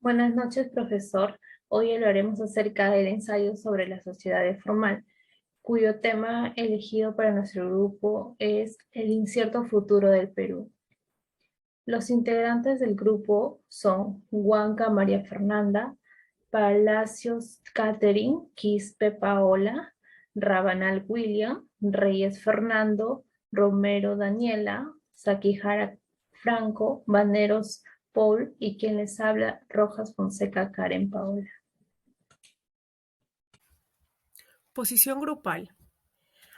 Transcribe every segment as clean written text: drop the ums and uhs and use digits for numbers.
Buenas noches, profesor. Hoy hablaremos acerca del ensayo sobre la sociedad formal, cuyo tema elegido para nuestro grupo es el incierto futuro del Perú. Los integrantes del grupo son Huanca María Fernanda, Palacios Catherine, Quispe Paola, Rabanal William, Reyes Fernando, Romero Daniela, Sakihara Franco, Baneros Paul y quien les habla, Rojas Fonseca Karen Paola. Posición grupal.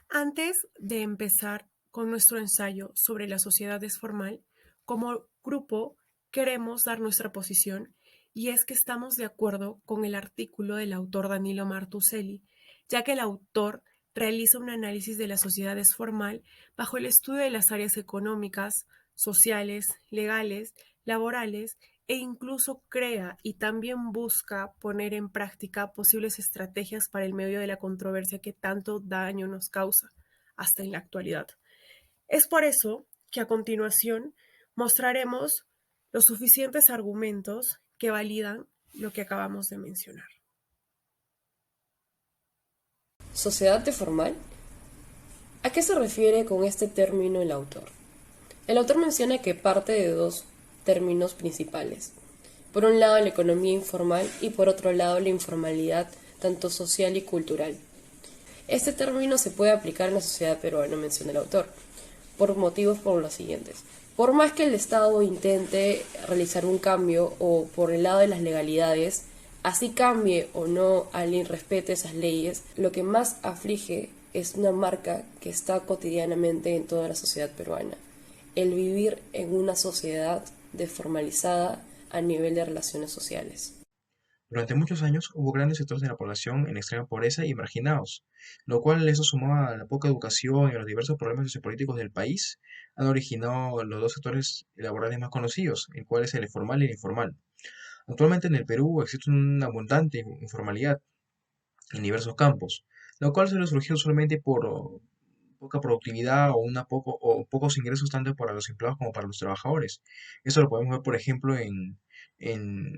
Antes de empezar con nuestro ensayo sobre la sociedad desformal, como grupo queremos dar nuestra posición y es que estamos de acuerdo con el artículo del autor Danilo Martuselli, ya que el autor realiza un análisis de la sociedad desformal bajo el estudio de las áreas económicas, sociales, legales, laborales e incluso crea y también busca poner en práctica posibles estrategias para el medio de la controversia que tanto daño nos causa hasta en la actualidad. Es por eso que a continuación mostraremos los suficientes argumentos que validan lo que acabamos de mencionar. ¿Sociedad de formal? ¿A qué se refiere con este término el autor? El autor menciona que parte de dos términos principales. Por un lado la economía informal y por otro lado la informalidad, tanto social y cultural. Este término se puede aplicar en la sociedad peruana, menciona el autor, por motivos como los siguientes. Por más que el Estado intente realizar un cambio o por el lado de las legalidades, así cambie o no, alguien respete esas leyes, lo que más aflige es una marca que está cotidianamente en toda la sociedad peruana. El vivir en una sociedad desformalizada a nivel de relaciones sociales. Durante muchos años hubo grandes sectores de la población en extrema pobreza y marginados, lo cual eso sumado a la poca educación y a los diversos problemas sociopolíticos del país, han originado los dos sectores laborales más conocidos, el cual es el formal y el informal. Actualmente en el Perú existe una abundante informalidad en diversos campos, lo cual suele surgir solamente por poca productividad o, o pocos ingresos tanto para los empleados como para los trabajadores. Esto lo podemos ver, por ejemplo, en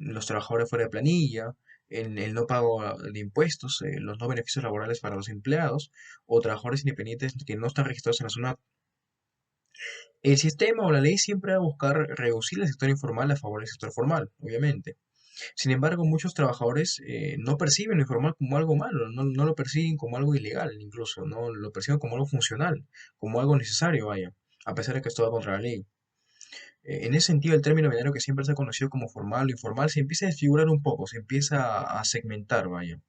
los trabajadores fuera de planilla, en el no pago de impuestos, los no beneficios laborales para los empleados o trabajadores independientes que no están registrados en la zona. El sistema o la ley siempre va a buscar reducir el sector informal a favor del sector formal, obviamente. Sin embargo, muchos trabajadores no perciben lo informal como algo malo, no lo perciben como algo ilegal, incluso, no lo perciben como algo funcional, como algo necesario, vaya, a pesar de que es todo contra la ley. En ese sentido, el término binario que siempre se ha conocido como formal o informal se empieza a desfigurar un poco, se empieza a segmentar, vaya.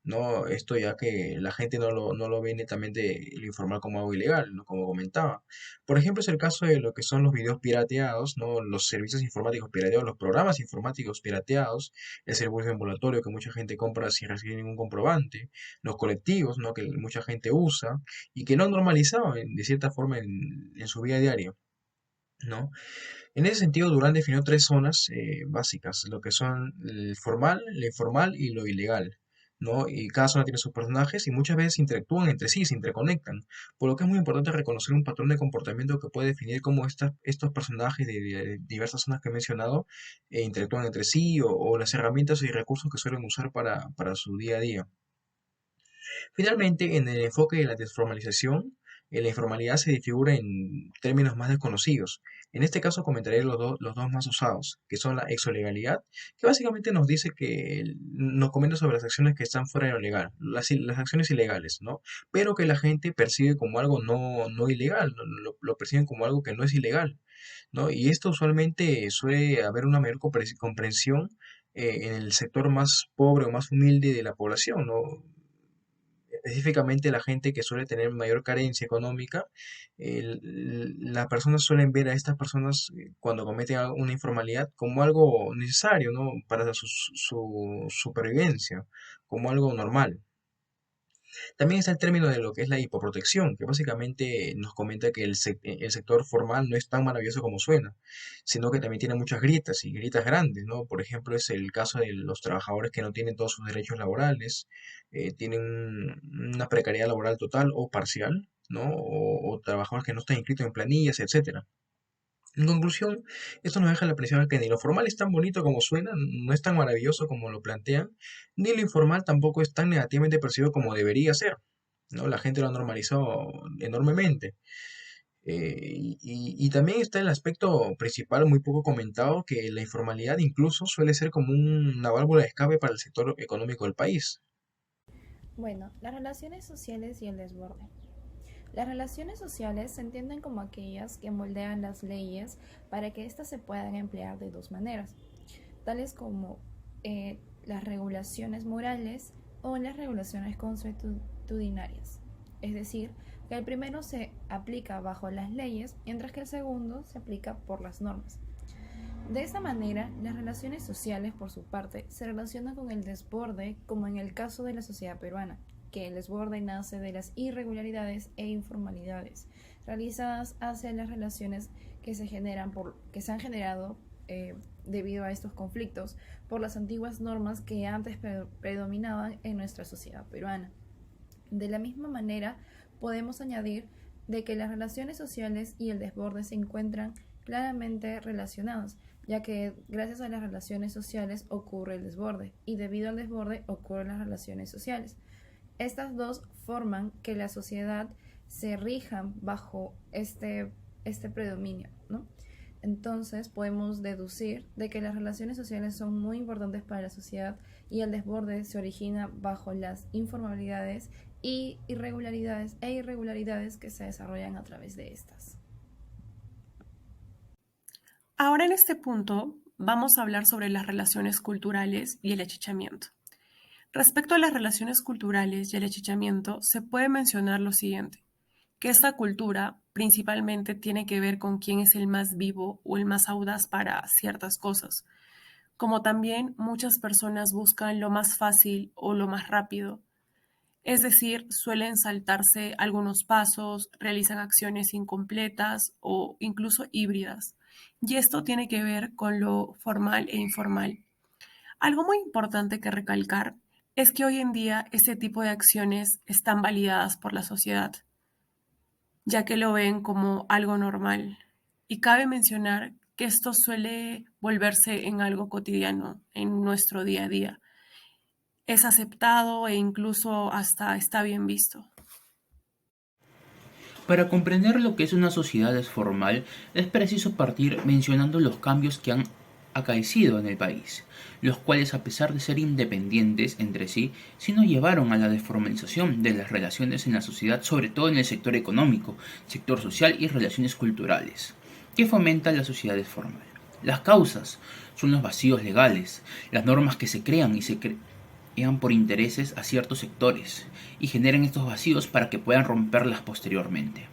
No, esto ya que la gente no lo ve netamente lo informal como algo ilegal, ¿no? Como comentaba. Por ejemplo, es el caso de lo que son los videos pirateados, ¿no? Los servicios informáticos pirateados, los programas informáticos pirateados, el servicio ambulatorio que mucha gente compra sin recibir ningún comprobante, los colectivos, ¿no? Que mucha gente usa y que no han normalizado de cierta forma en su vida diaria, ¿no? En ese sentido, Durán definió tres zonas básicas, lo que son el formal, lo informal y lo ilegal, ¿no? Y cada zona tiene sus personajes y muchas veces interactúan entre sí, se interconectan, por lo que es muy importante reconocer un patrón de comportamiento que puede definir cómo estos personajes de diversas zonas que he mencionado interactúan entre sí o las herramientas y recursos que suelen usar para su día a día. Finalmente, en el enfoque de la desformalización, la informalidad se desfigura en términos más desconocidos. En este caso comentaré los dos más usados, que son la exolegalidad, que básicamente nos dice nos comenta sobre las acciones que están fuera de lo legal, las acciones ilegales, ¿no? Pero que la gente percibe como algo no ilegal, lo perciben como algo que no es ilegal, ¿no? Y esto usualmente suele haber una mayor comprensión en el sector más pobre o más humilde de la población, ¿no? Específicamente la gente que suele tener mayor carencia económica, las personas suelen ver a estas personas cuando cometen una informalidad como algo necesario, ¿no? Para su supervivencia, como algo normal. También está el término de lo que es la hipoprotección, que básicamente nos comenta que el sector formal no es tan maravilloso como suena, sino que también tiene muchas grietas y grietas grandes, ¿no? Por ejemplo, es el caso de los trabajadores que no tienen todos sus derechos laborales, tienen una precariedad laboral total o parcial, ¿no? O trabajadores que no están inscritos en planillas, etcétera. En conclusión, esto nos deja la impresión de que ni lo formal es tan bonito como suena, no es tan maravilloso como lo plantean, ni lo informal tampoco es tan negativamente percibido como debería ser, ¿no? La gente lo ha normalizado enormemente. Y también está el aspecto principal muy poco comentado, que la informalidad incluso suele ser como una válvula de escape para el sector económico del país. Bueno, las relaciones sociales y el desborde. Las relaciones sociales se entienden como aquellas que moldean las leyes para que éstas se puedan emplear de dos maneras, tales como las regulaciones morales o las regulaciones consuetudinarias. Es decir, que el primero se aplica bajo las leyes, mientras que el segundo se aplica por las normas. De esta manera, las relaciones sociales, por su parte, se relacionan con el desborde, como en el caso de la sociedad peruana, que el desborde nace de las irregularidades e informalidades realizadas hacia las relaciones que se han generado debido a estos conflictos por las antiguas normas que antes predominaban en nuestra sociedad peruana. De la misma manera, podemos añadir de que las relaciones sociales y el desborde se encuentran claramente relacionados, ya que gracias a las relaciones sociales ocurre el desborde y debido al desborde ocurren las relaciones sociales. Estas dos forman que la sociedad se rija bajo este predominio, ¿no? Entonces podemos deducir de que las relaciones sociales son muy importantes para la sociedad y el desborde se origina bajo las informalidades y irregularidades que se desarrollan a través de estas. Ahora en este punto vamos a hablar sobre las relaciones culturales y el achichamiento. Respecto a las relaciones culturales y el achichamiento, se puede mencionar lo siguiente, que esta cultura principalmente tiene que ver con quién es el más vivo o el más audaz para ciertas cosas, como también muchas personas buscan lo más fácil o lo más rápido, es decir, suelen saltarse algunos pasos, realizan acciones incompletas o incluso híbridas, y esto tiene que ver con lo formal e informal. Algo muy importante que recalcar es que hoy en día este tipo de acciones están validadas por la sociedad, ya que lo ven como algo normal. Y cabe mencionar que esto suele volverse en algo cotidiano en nuestro día a día. Es aceptado e incluso hasta está bien visto. Para comprender lo que es una sociedad desformal, es preciso partir mencionando los cambios que han acaecido en el país, los cuales a pesar de ser independientes entre sí no llevaron a la desformalización de las relaciones en la sociedad, sobre todo en el sector económico, sector social y relaciones culturales, que fomenta la sociedad desformal. Las causas son los vacíos legales, las normas que se crean y se crean por intereses a ciertos sectores y generan estos vacíos para que puedan romperlas posteriormente.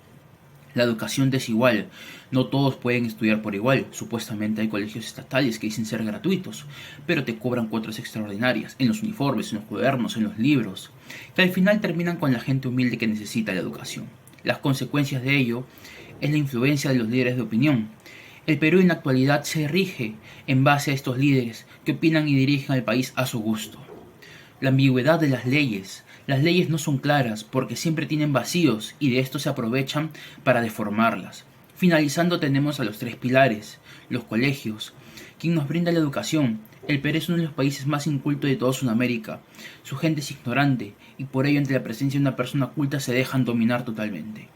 La educación desigual. No todos pueden estudiar por igual. Supuestamente hay colegios estatales que dicen ser gratuitos, pero te cobran cuotas extraordinarias en los uniformes, en los cuadernos, en los libros, que al final terminan con la gente humilde que necesita la educación. Las consecuencias de ello es la influencia de los líderes de opinión. El Perú en la actualidad se rige en base a estos líderes que opinan y dirigen al país a su gusto. La ambigüedad de las leyes. Las leyes no son claras porque siempre tienen vacíos y de esto se aprovechan para deformarlas. Finalizando tenemos a los tres pilares, los colegios, quien nos brinda la educación. El Perú es uno de los países más incultos de toda Sudamérica. Su gente es ignorante y por ello ante la presencia de una persona culta se dejan dominar totalmente.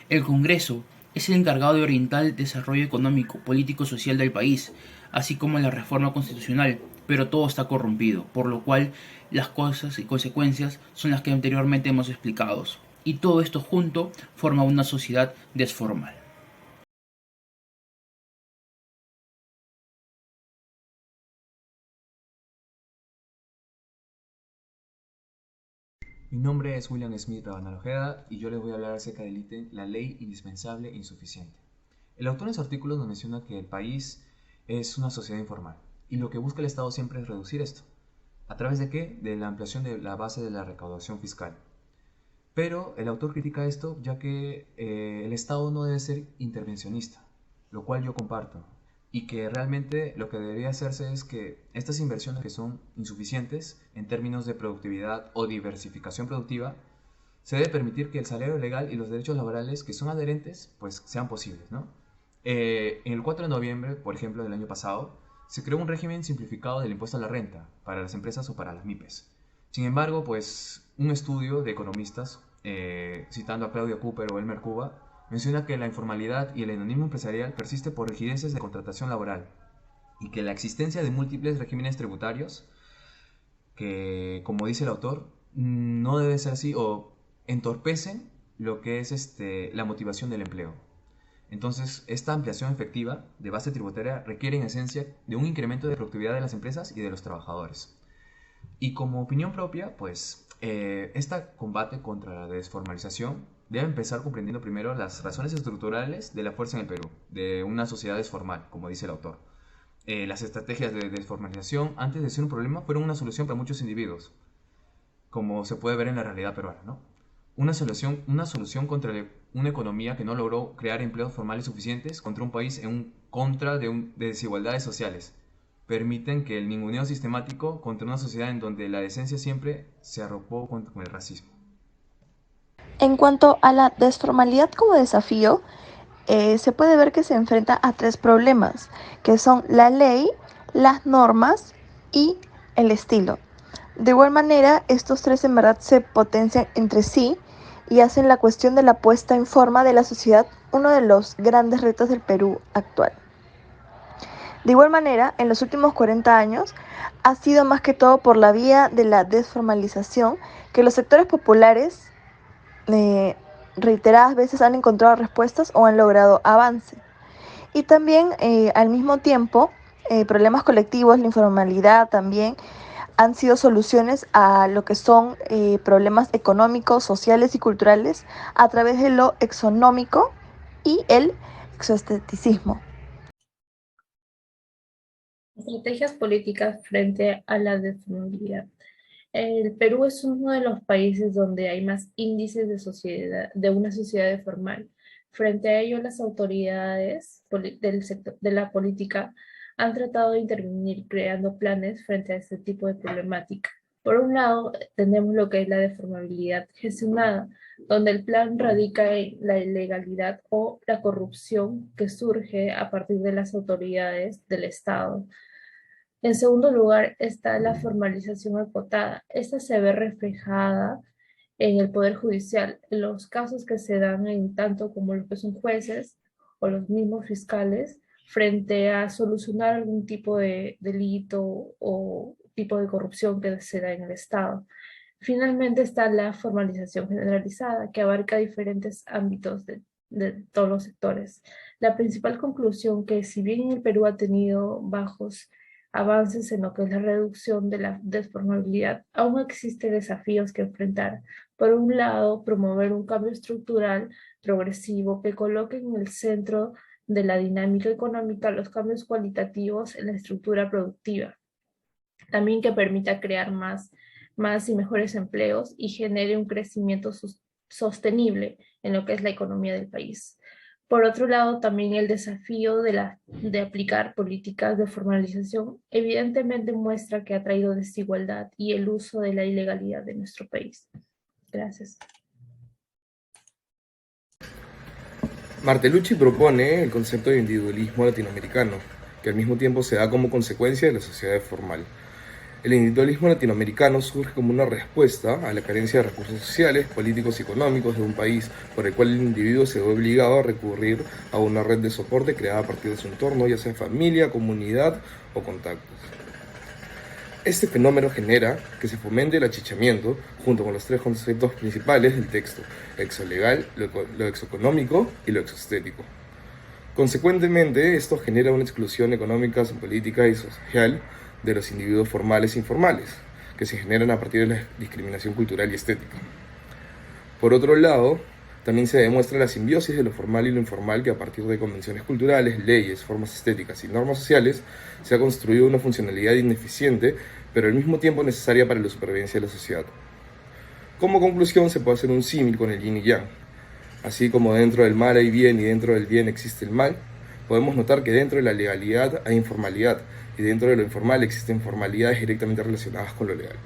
El Congreso es el encargado de orientar el desarrollo económico, político y social del país, así como la reforma constitucional, pero todo está corrompido, por lo cual las cosas y consecuencias son las que anteriormente hemos explicado, y todo esto junto forma una sociedad desformal. Mi nombre es William Smith Rabanal Ojeda y yo les voy a hablar acerca del ítem La ley indispensable e insuficiente. El autor en su artículo nos menciona que el país es una sociedad informal y lo que busca el Estado siempre es reducir esto. ¿A través de qué? De la ampliación de la base de la recaudación fiscal. Pero el autor critica esto ya que el Estado no debe ser intervencionista, lo cual yo comparto. Y que realmente lo que debería hacerse es que estas inversiones que son insuficientes en términos de productividad o diversificación productiva, se debe permitir que el salario legal y los derechos laborales que son adherentes pues sean posibles, ¿no? En el 4 de noviembre, por ejemplo, del año pasado, se creó un régimen simplificado del impuesto a la renta para las empresas o para las MIPES. Sin embargo, pues un estudio de economistas, citando a Claudio Cooper o Elmer Cuba, menciona que la informalidad y el hedonismo empresarial persiste por rigideces de contratación laboral y que la existencia de múltiples regímenes tributarios, que como dice el autor, no debe ser así o entorpecen lo que es la motivación del empleo. Entonces, esta ampliación efectiva de base tributaria requiere en esencia de un incremento de productividad de las empresas y de los trabajadores. Y como opinión propia, pues, esta combate contra la desformalización debe empezar comprendiendo primero las razones estructurales de la fuerza en el Perú, de una sociedad desformal, como dice el autor. Las estrategias de desformalización, antes de ser un problema, fueron una solución para muchos individuos, como se puede ver en la realidad peruana, ¿no? Una solución contra una economía que no logró crear empleos formales suficientes, contra un país contra de desigualdades sociales. Permiten que el ninguneo sistemático contra una sociedad en donde la decencia siempre se arropó con el racismo. En cuanto a la desformalidad como desafío, se puede ver que se enfrenta a 3 problemas, que son la ley, las normas y el estilo. De igual manera, estos 3 en verdad se potencian entre sí y hacen la cuestión de la puesta en forma de la sociedad uno de los grandes retos del Perú actual. De igual manera, en los últimos 40 años, ha sido más que todo por la vía de la desformalización que los sectores populares reiteradas veces han encontrado respuestas o han logrado avance. Y también, al mismo tiempo, problemas colectivos, la informalidad también, han sido soluciones a lo que son problemas económicos, sociales y culturales a través de lo exonómico y el exoesteticismo. Estrategias políticas frente a la desformalidad. El Perú es uno de los países donde hay más índices de una sociedad formal. Frente a ello, las autoridades del sector de la política han tratado de intervenir creando planes frente a este tipo de problemática. Por un lado, tenemos lo que es la desformalidad gestionada, donde el plan radica en la ilegalidad o la corrupción que surge a partir de las autoridades del Estado. En segundo lugar está la formalización acotada. Esta se ve reflejada en el Poder Judicial, en los casos que se dan en tanto como lo que son jueces o los mismos fiscales, frente a solucionar algún tipo de delito o tipo de corrupción que se da en el Estado. Finalmente está la formalización generalizada, que abarca diferentes ámbitos de todos los sectores. La principal conclusión que si bien el Perú ha tenido bajos avances en lo que es la reducción de la desformalidad, aún existen desafíos que enfrentar. Por un lado, promover un cambio estructural progresivo que coloque en el centro de la dinámica económica los cambios cualitativos en la estructura productiva. También que permita crear más y mejores empleos y genere un crecimiento sostenible en lo que es la economía del país. Por otro lado, también el desafío de aplicar políticas de formalización evidentemente muestra que ha traído desigualdad y el uso de la ilegalidad de nuestro país. Gracias. Martellucci propone el concepto de individualismo latinoamericano, que al mismo tiempo se da como consecuencia de la sociedad formal. El individualismo latinoamericano surge como una respuesta a la carencia de recursos sociales, políticos y económicos de un país, por el cual el individuo se ve obligado a recurrir a una red de soporte creada a partir de su entorno, ya sea familia, comunidad o contactos. Este fenómeno genera que se fomente el achichamiento junto con los 3 conceptos principales del texto: exolegal, lo exoeconómico y lo exoestético. Consecuentemente, esto genera una exclusión económica, política y social de los individuos formales e informales, que se generan a partir de la discriminación cultural y estética. Por otro lado, también se demuestra la simbiosis de lo formal y lo informal, que a partir de convenciones culturales, leyes, formas estéticas y normas sociales se ha construido una funcionalidad ineficiente, pero al mismo tiempo necesaria para la supervivencia de la sociedad. Como conclusión, se puede hacer un símil con el yin y yang. Así como dentro del mal hay bien y dentro del bien existe el mal, podemos notar que dentro de la legalidad hay informalidad y dentro de lo informal existen formalidades directamente relacionadas con lo legal.